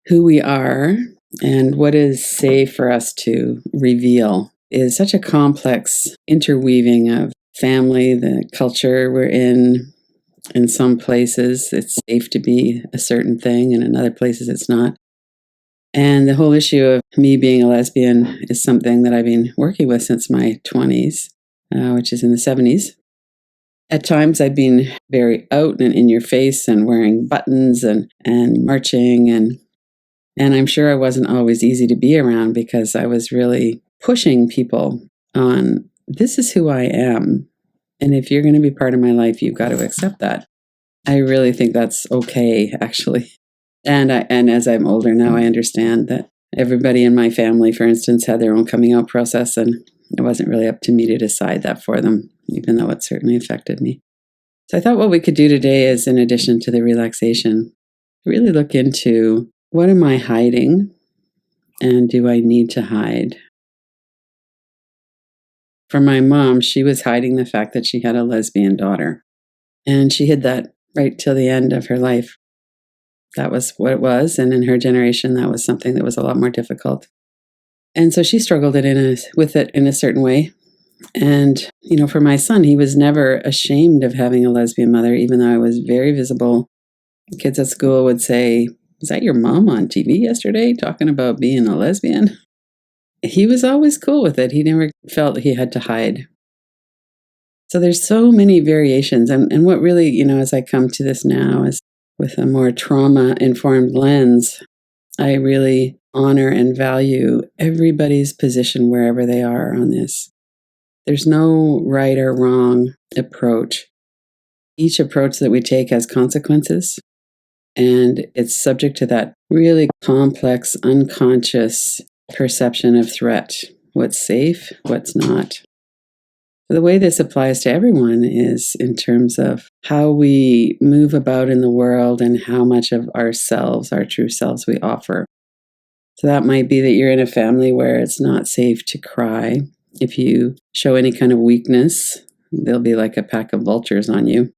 who we are and what is safe for us to reveal is such a complex interweaving of family, the culture we're in. In some places, it's safe to be a certain thing, and in other places, it's not. And the whole issue of me being a lesbian is something that I've been working with since my 20s, which is in the 70s. At times, I've been very out and in your face and wearing buttons and marching. And I'm sure I wasn't always easy to be around because I was really pushing people on, this is who I am. And if you're going to be part of my life, you've got to accept that. I really think that's okay, actually. And as I'm older now, I understand that everybody in my family, for instance, had their own coming out process, and it wasn't really up to me to decide that for them, even though it certainly affected me. So I thought what we could do today is, in addition to the relaxation, really look into, what am I hiding, and do I need to hide? For my mom, she was hiding the fact that she had a lesbian daughter, and she hid that right till the end of her life. That was what it was, and in her generation, that was something that was a lot more difficult. And so she struggled with it in a certain way. And, for my son, he was never ashamed of having a lesbian mother, even though I was very visible. Kids at school would say, "Was that your mom on TV yesterday talking about being a lesbian?" He was always cool with it. He never felt he had to hide. So there's so many variations. And what really, as I come to this now, is with a more trauma-informed lens, I really honor and value everybody's position wherever they are on this. There's no right or wrong approach. Each approach that we take has consequences, and it's subject to that really complex, unconscious perception of threat. What's safe, what's not. The way this applies to everyone is in terms of how we move about in the world and how much of ourselves, our true selves, we offer. So that might be that you're in a family where it's not safe to cry. If you show any kind of weakness, there'll be like a pack of vultures on you.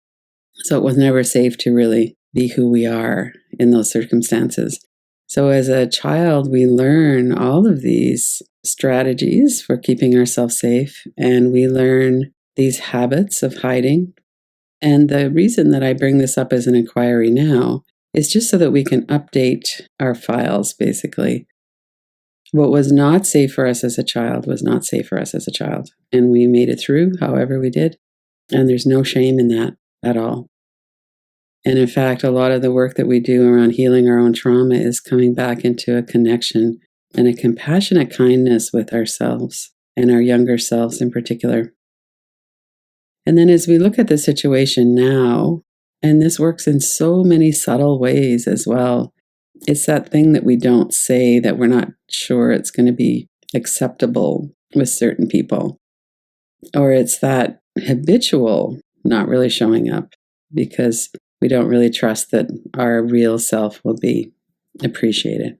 So it was never safe to really be who we are in those circumstances. So as a child, we learn all of these strategies for keeping ourselves safe, and we learn these habits of hiding. And the reason that I bring this up as an inquiry now is just so that we can update our files, basically. What was not safe for us as a child was not safe for us as a child. And we made it through however we did. And there's no shame in that at all. And in fact, a lot of the work that we do around healing our own trauma is coming back into a connection and a compassionate kindness with ourselves and our younger selves in particular. And then as we look at the situation now, and this works in so many subtle ways as well, it's that thing that we don't say that we're not sure it's going to be acceptable with certain people. Or it's that habitual not really showing up because we don't really trust that our real self will be appreciated.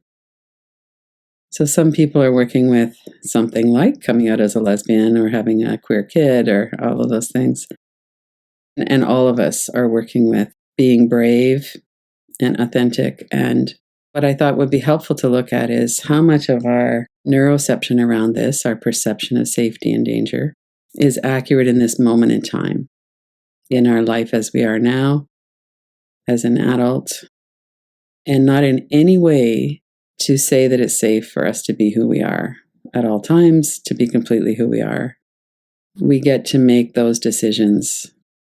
So some people are working with something like coming out as a lesbian or having a queer kid or all of those things. And all of us are working with being brave and authentic. And what I thought would be helpful to look at is how much of our neuroception around this, our perception of safety and danger, is accurate in this moment in time, in our life as we are now, as an adult, and not in any way to say that it's safe for us to be who we are at all times, to be completely who we are. We get to make those decisions,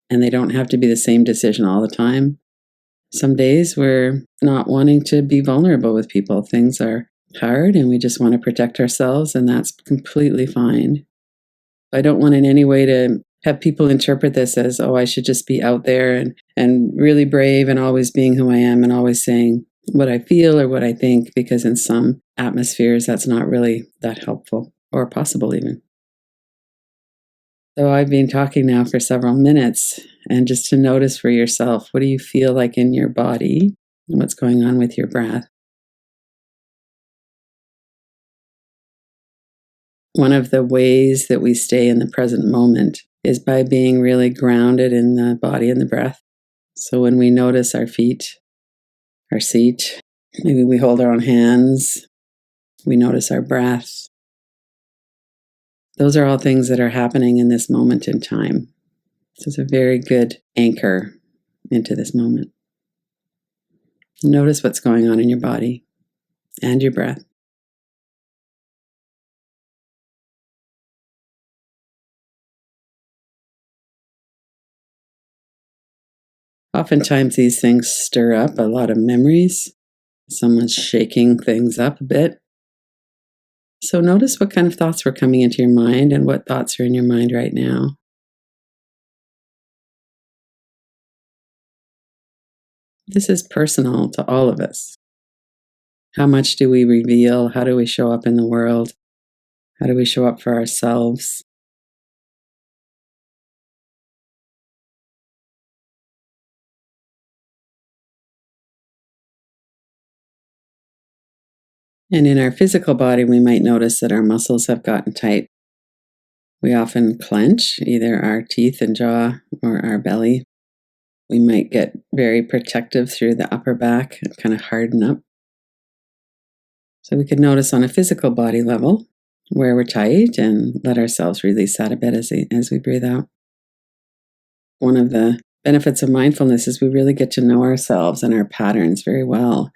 and they don't have to be the same decision all the time. Some days we're not wanting to be vulnerable with people. Things are hard and we just want to protect ourselves, and that's completely fine. I don't want in any way to have people interpret this as, oh, I should just be out there and really brave and always being who I am and always saying what I feel or what I think, because in some atmospheres that's not really that helpful or possible even. So I've been talking now for several minutes, and just to notice for yourself, what do you feel like in your body and what's going on with your breath? One of the ways that we stay in the present moment is by being really grounded in the body and the breath. So when we notice our feet, our seat, Maybe we hold our own hands. We notice our breath. Those are all things that are happening in this moment in time. So it's a very good anchor into this moment. Notice what's going on in your body and your breath. Oftentimes these things stir up a lot of memories. Someone's shaking things up a bit. So notice what kind of thoughts were coming into your mind and what thoughts are in your mind right now. This is personal to all of us. How much do we reveal? How do we show up in the world? How do we show up for ourselves? And in our physical body, we might notice that our muscles have gotten tight. We often clench either our teeth and jaw or our belly. We might get very protective through the upper back and kind of harden up. So we could notice on a physical body level where we're tight and let ourselves release that a bit as we breathe out. One of the benefits of mindfulness is we really get to know ourselves and our patterns very well.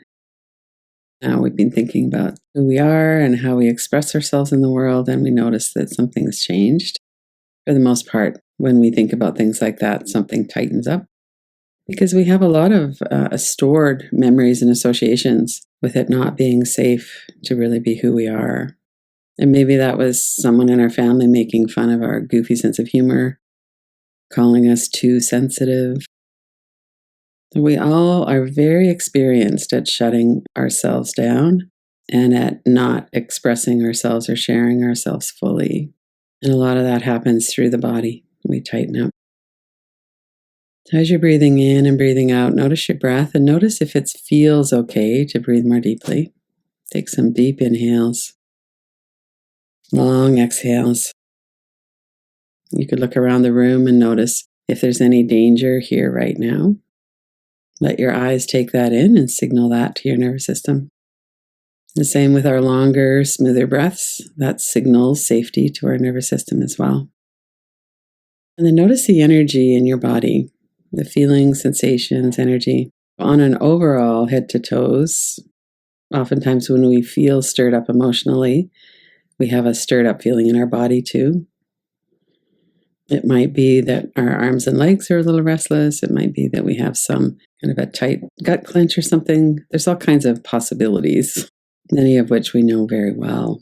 Now we've been thinking about who we are and how we express ourselves in the world, and we notice that something's changed. For the most part, when we think about things like that, something tightens up because we have a lot of stored memories and associations with it not being safe to really be who we are. And maybe that was someone in our family making fun of our goofy sense of humor, calling us too sensitive. We all are very experienced at shutting ourselves down and at not expressing ourselves or sharing ourselves fully. And a lot of that happens through the body. We tighten up. As you're breathing in and breathing out, notice your breath and notice if it feels okay to breathe more deeply. Take some deep inhales, long exhales. You could look around the room and notice if there's any danger here right now. Let your eyes take that in and signal that to your nervous system. The same with our longer, smoother breaths. That signals safety to our nervous system as well. And then notice the energy in your body, the feelings, sensations, energy on an overall head to toes. Oftentimes when we feel stirred up emotionally, we have a stirred up feeling in our body too. It might be that our arms and legs are a little restless. It might be that we have some kind of a tight gut clench or something. There's all kinds of possibilities, many of which we know very well.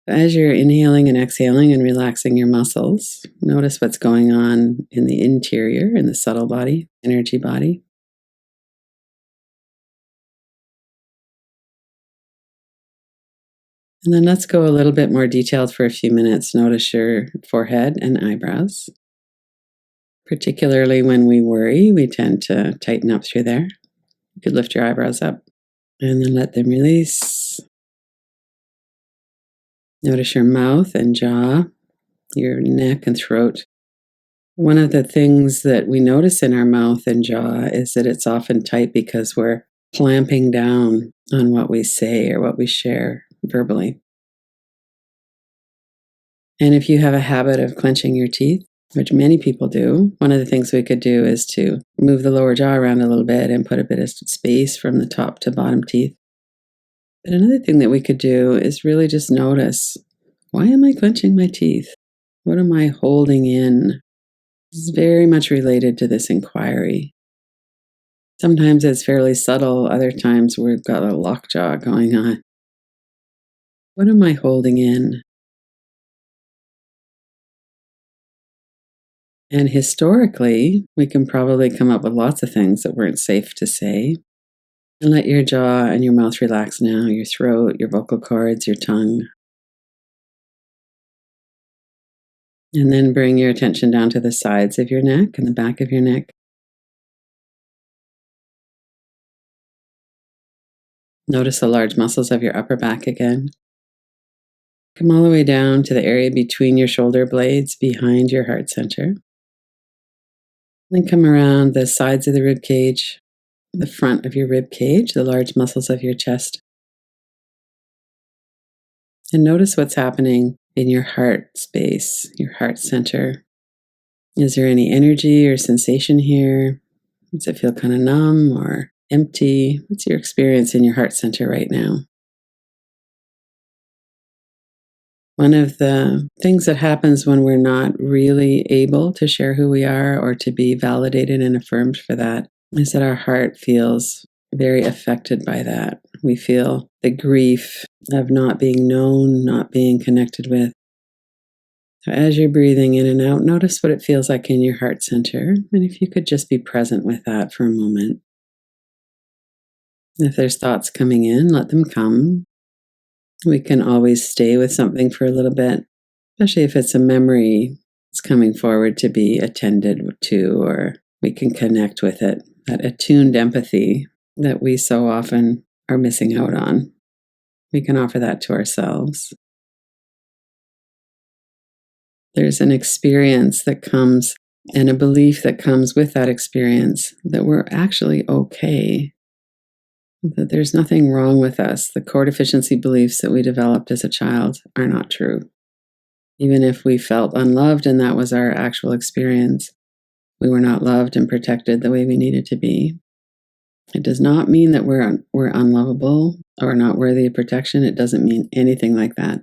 As you're inhaling and exhaling and relaxing your muscles, notice what's going on in the interior, in the subtle body, energy body. And then let's go a little bit more detailed for a few minutes. Notice your forehead and eyebrows. Particularly when we worry, we tend to tighten up through there. You could lift your eyebrows up and then let them release. Notice your mouth and jaw, your neck and throat. One of the things that we notice in our mouth and jaw is that it's often tight because we're clamping down on what we say or what we share verbally. And if you have a habit of clenching your teeth, which many people do, one of the things we could do is to move the lower jaw around a little bit and put a bit of space from the top to bottom teeth. But another thing that we could do is really just notice, why am I clenching my teeth? What am I holding in? This is very much related to this inquiry. Sometimes it's fairly subtle. Other times we've got a lockjaw going on. What am I holding in? And historically, we can probably come up with lots of things that weren't safe to say. And let your jaw and your mouth relax now, your throat, your vocal cords, your tongue. And then bring your attention down to the sides of your neck and the back of your neck. Notice the large muscles of your upper back again. Come all the way down to the area between your shoulder blades, behind your heart center. Then come around the sides of the rib cage, the front of your rib cage, the large muscles of your chest. And notice what's happening in your heart space, your heart center. Is there any energy or sensation here? Does it feel kind of numb or empty? What's your experience in your heart center right now? One of the things that happens when we're not really able to share who we are or to be validated and affirmed for that is that our heart feels very affected by that. We feel the grief of not being known, not being connected with. So as you're breathing in and out, notice what it feels like in your heart center. And if you could just be present with that for a moment. If there's thoughts coming in, let them come. We can always stay with something for a little bit, especially if it's a memory that's coming forward to be attended to, or we can connect with it. That attuned empathy that we so often are missing out on. We can offer that to ourselves. There's an experience that comes and a belief that comes with that experience that we're actually okay, that there's nothing wrong with us. The core deficiency beliefs that we developed as a child are not true. Even if we felt unloved and that was our actual experience, we were not loved and protected the way we needed to be. It does not mean that we're unlovable or not worthy of protection. It doesn't mean anything like that.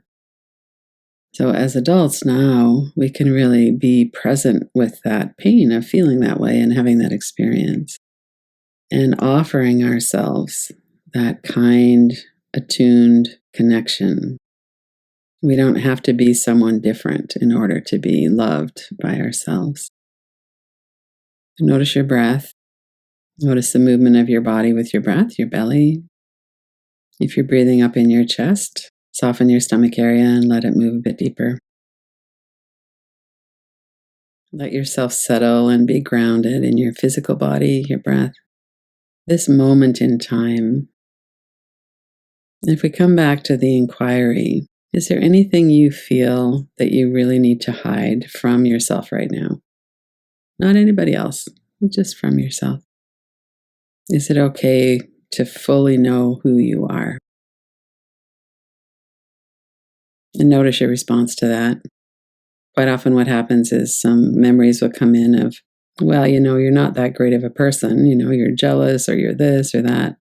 So as adults now, we can really be present with that pain of feeling that way and having that experience and offering ourselves that kind, attuned connection. We don't have to be someone different in order to be loved by ourselves. Notice your breath. Notice the movement of your body with your breath, your belly. If you're breathing up in your chest, soften your stomach area and let it move a bit deeper. Let yourself settle and be grounded in your physical body, your breath, this moment in time. If we come back to the inquiry, is there anything you feel that you really need to hide from yourself right now? Not anybody else, just from yourself. Is it okay to fully know who you are? And notice your response to that. Quite often what happens is some memories will come in of, well, you're not that great of a person. You're jealous or you're this or that.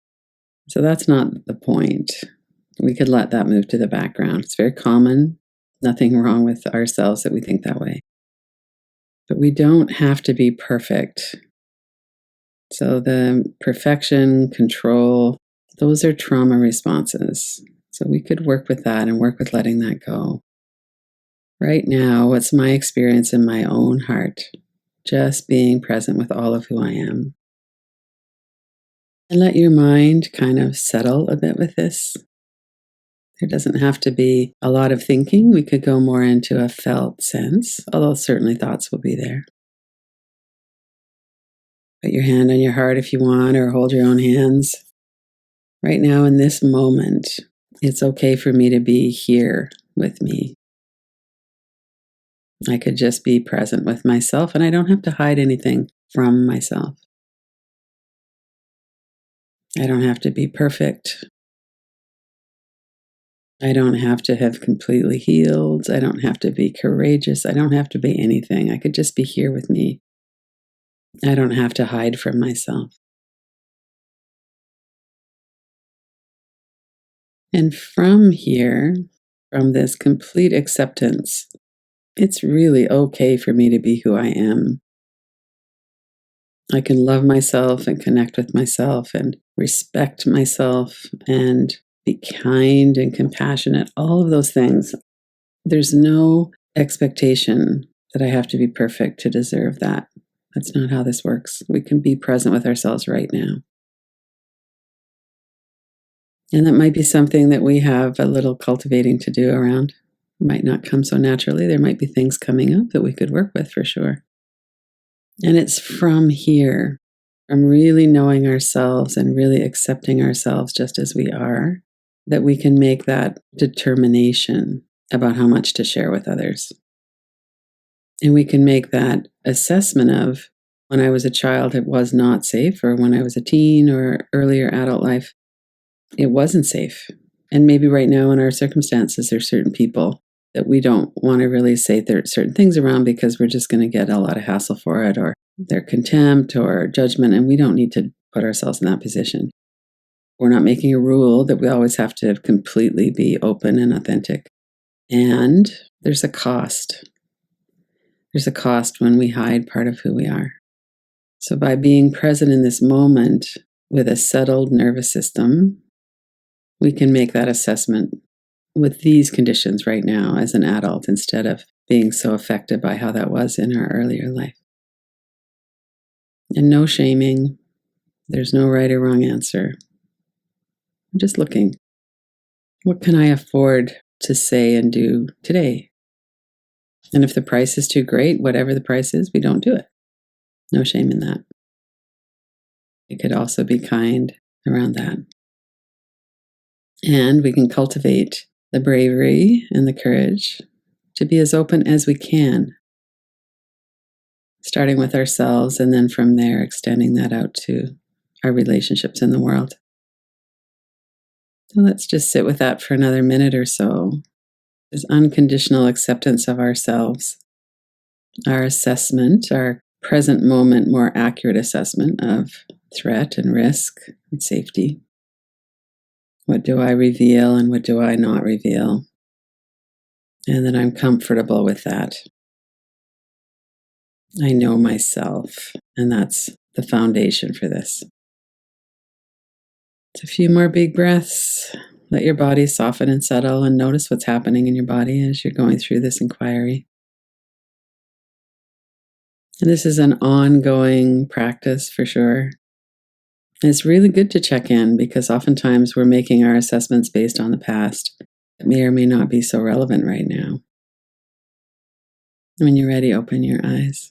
So that's not the point. We could let that move to the background. It's very common. Nothing wrong with ourselves that we think that way. But we don't have to be perfect. So the perfection, control, those are trauma responses. So we could work with that and work with letting that go. Right now, what's my experience in my own heart? Just being present with all of who I am. And let your mind kind of settle a bit with this. There doesn't have to be a lot of thinking. We could go more into a felt sense, although certainly thoughts will be there. Put your hand on your heart if you want, or hold your own hands. Right now, in this moment, it's okay for me to be here with me. I could just be present with myself, and I don't have to hide anything from myself. I don't have to be perfect. I don't have to have completely healed. I don't have to be courageous. I don't have to be anything. I could just be here with me. I don't have to hide from myself. And from here, from this complete acceptance, it's really okay for me to be who I am. I can love myself and connect with myself and respect myself and be kind and compassionate, all of those things. There's no expectation that I have to be perfect to deserve that. That's not how this works. We can be present with ourselves right now. And that might be something that we have a little cultivating to do around. It might not come so naturally. There might be things coming up that we could work with for sure. And it's from here, from really knowing ourselves and really accepting ourselves just as we are, that we can make that determination about how much to share with others. And we can make that assessment of, when I was a child, it was not safe, or when I was a teen or earlier adult life, it wasn't safe. And maybe right now in our circumstances, there's certain people that we don't want to really say certain things around because we're just going to get a lot of hassle for it, or their contempt or judgment, and we don't need to put ourselves in that position. We're not making a rule that we always have to completely be open and authentic. And there's a cost. There's a cost when we hide part of who we are. So by being present in this moment with a settled nervous system, we can make that assessment with these conditions right now as an adult instead of being so affected by how that was in our earlier life. And no shaming. There's no right or wrong answer. I'm just looking. What can I afford to say and do today? And if the price is too great, whatever the price is, we don't do it. No shame in that. We could also be kind around that. And we can cultivate the bravery and the courage to be as open as we can, starting with ourselves and then from there extending that out to our relationships in the world. So let's just sit with that for another minute or so. This unconditional acceptance of ourselves, our assessment, our present moment, more accurate assessment of threat and risk and safety. What do I reveal and what do I not reveal? And then I'm comfortable with that. I know myself, and that's the foundation for this. It's a few more big breaths. Let your body soften and settle and notice what's happening in your body as you're going through this inquiry. And this is an ongoing practice for sure. And it's really good to check in because oftentimes we're making our assessments based on the past that may or may not be so relevant right now. When you're ready, open your eyes.